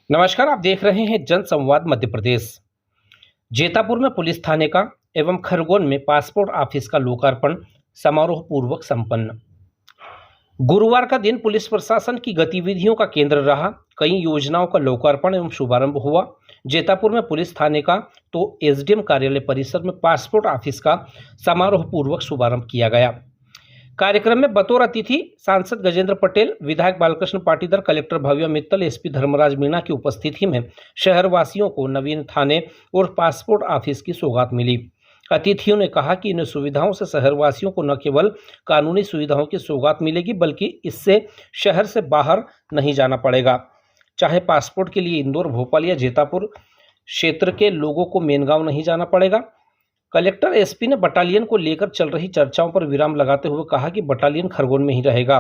नमस्कार, आप देख रहे हैं जन संवाद मध्य प्रदेश। जेतापुर में पुलिस थाने का एवं खरगोन में पासपोर्ट ऑफिस का लोकार्पण समारोह पूर्वक संपन्न। गुरुवार का दिन पुलिस प्रशासन की गतिविधियों का केंद्र रहा। कई योजनाओं का लोकार्पण एवं शुभारंभ हुआ। जेतापुर में पुलिस थाने का तो एसडीएम कार्यालय परिसर में पासपोर्ट ऑफिस का समारोह पूर्वक शुभारंभ किया गया। कार्यक्रम में बतौर अतिथि सांसद गजेंद्र पटेल, विधायक बालकृष्ण पाटीदार, कलेक्टर भव्या मित्तल, एसपी धर्मराज मीणा की उपस्थिति में शहरवासियों को नवीन थाने और पासपोर्ट ऑफिस की सौगात मिली। अतिथियों ने कहा कि इन सुविधाओं से शहरवासियों को न केवल कानूनी सुविधाओं की सौगात मिलेगी, बल्कि इससे शहर से बाहर नहीं जाना पड़ेगा। चाहे पासपोर्ट के लिए इंदौर, भोपाल या जेतापुर क्षेत्र के लोगों को मेनगांव नहीं जाना पड़ेगा। कलेक्टर एसपी ने बटालियन को लेकर चल रही चर्चाओं पर विराम लगाते हुए कहा कि बटालियन खरगोन में ही रहेगा,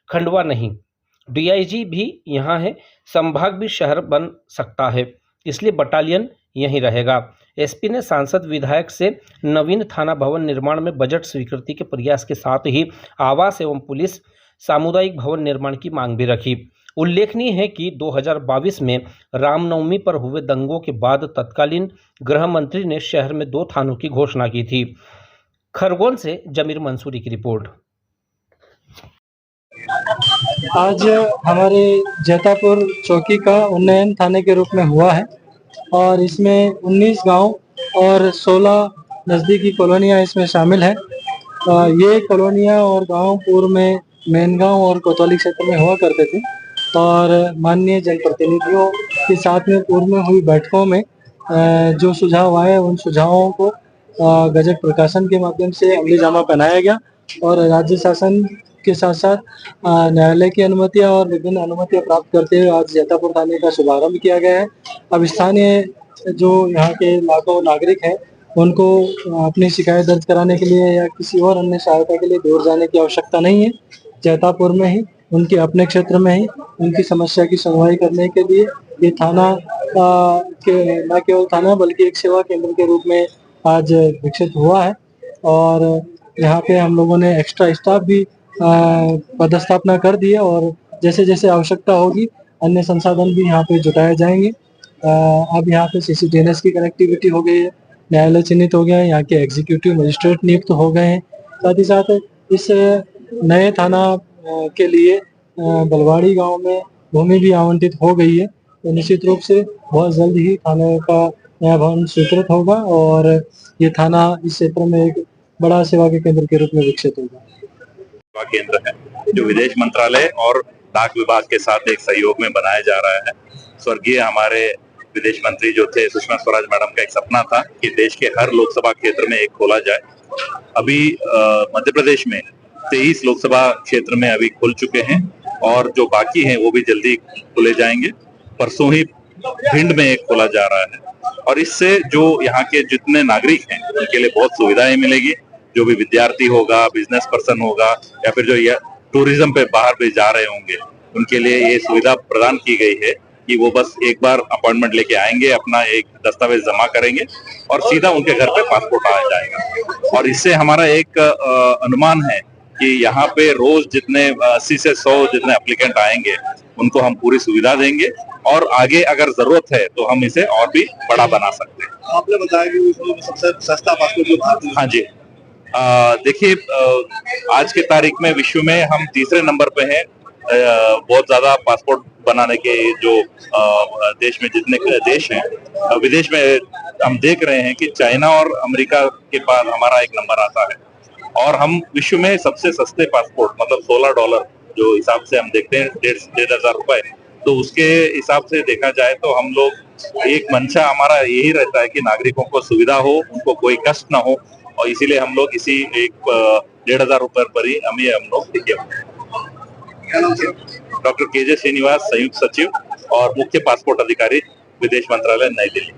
खंडवा नहीं। डीआईजी भी यहाँ है, संभाग भी शहर बन सकता है, इसलिए बटालियन यहीं रहेगा। एसपी ने सांसद, विधायक से नवीन थाना भवन निर्माण में बजट स्वीकृति के प्रयास के साथ ही आवास एवं पुलिस सामुदायिक भवन निर्माण की मांग भी रखी। उल्लेखनीय है कि 2022 में रामनवमी पर हुए दंगों के बाद तत्कालीन गृह मंत्री ने शहर में 2 थानों की घोषणा की थी। खरगोन से जमीर मंसूरी की रिपोर्ट। आज हमारे जेतापुर चौकी का उन्नयन थाने के रूप में हुआ है और इसमें 19 गांव और 16 नज़दीकी कॉलोनियां इसमें शामिल हैं। ये कॉलोनियां और गांव पूर्व में मेनगांव और कोतवाली क्षेत्र में हुआ करते थे और माननीय जनप्रतिनिधियों के साथ में पूर्व में हुई बैठकों में जो सुझाव आए उन सुझावों को गजट प्रकाशन के माध्यम से अमली जामा पहनाया गया और राज्य शासन के साथ साथ न्यायालय की अनुमतियां और विभिन्न अनुमतियां प्राप्त करते हुए आज जेतापुर थाने का शुभारंभ किया गया है। अब स्थानीय जो यहाँ के लाखों नागरिक हैं उनको अपनी शिकायत दर्ज कराने के लिए या किसी और अन्य सहायता के लिए दूर जाने की आवश्यकता नहीं है। जेतापुर में ही उनके अपने क्षेत्र में ही उनकी समस्या की सुनवाई करने के लिए ये थाना न केवल थाना बल्कि एक सेवा केंद्र के रूप में आज विकसित हुआ है और यहाँ पे हम लोगों ने एक्स्ट्रा स्टाफ भी पदस्थापना कर दी है और जैसे जैसे आवश्यकता होगी अन्य संसाधन भी यहाँ पे जुटाए जाएंगे। अब यहाँ पे CCTNS की कनेक्टिविटी हो गई है, न्यायालय चिन्हित हो गया है, यहाँ के एग्जीक्यूटिव मजिस्ट्रेट नियुक्त हो गए हैं। साथ ही साथ इस नए थाना के लिए बलवाड़ी गांव में भूमि भी आवंटित हो गई है, तो निश्चित रूप से बहुत जल्द ही थाने का नया भवन स्वीकृत होगा और ये थाना इस क्षेत्र में एक बड़ा सेवा के केंद्र के रूप में विकसित होगा। सेवा केंद्र है जो विदेश मंत्रालय और डाक विभाग के साथ एक सहयोग में बनाया जा रहा है। स्वर्गीय हमारे विदेश मंत्री जो थे सुषमा स्वराज मैडम का एक सपना था कि देश के हर लोकसभा क्षेत्र में एक खोला जाए। अभी मध्य प्रदेश में 23 लोकसभा क्षेत्र में अभी खुल चुके हैं और जो बाकी हैं वो भी जल्दी खुले जाएंगे। परसों ही भिंड में एक खोला जा रहा है और इससे जो यहाँ के जितने नागरिक हैं उनके लिए बहुत सुविधाएं मिलेगी। जो भी विद्यार्थी होगा, बिजनेस पर्सन होगा या फिर जो टूरिज्म पे बाहर भी जा रहे होंगे उनके लिए ये सुविधा प्रदान की गई है कि वो बस एक बार अपॉइंटमेंट लेके आएंगे, अपना एक दस्तावेज जमा करेंगे और सीधा उनके घर पे पासपोर्ट आ जाएगा। और इससे हमारा एक अनुमान है कि यहाँ पे रोज जितने 80 से 100 जितने एप्लीकेंट आएंगे उनको हम पूरी सुविधा देंगे और आगे अगर जरूरत है तो हम इसे और भी बड़ा बना सकते हैं। आपने बताया कि सबसे सस्ता पासपोर्ट जो था। हाँ जी, देखिए आज के तारीख में विश्व में हम तीसरे नंबर पे हैं। बहुत ज्यादा पासपोर्ट बनाने के जो देश में जितने देश हैं, विदेश में हम देख रहे हैं कि चाइना और अमेरिका के पास हमारा एक नंबर आता है और हम विश्व में सबसे सस्ते पासपोर्ट मतलब $16 जो हिसाब से हम देखते हैं 1,500 रुपए, तो उसके हिसाब से देखा जाए तो हम लोग एक मंशा हमारा यही रहता है कि नागरिकों को सुविधा हो, उनको कोई कष्ट ना हो और इसीलिए हम लोग इसी एक 1,500 रुपए पर ही हम लोग टिके हुए हैं। डॉक्टर KJ श्रीनिवास, संयुक्त सचिव और मुख्य पासपोर्ट अधिकारी, विदेश मंत्रालय, नई दिल्ली।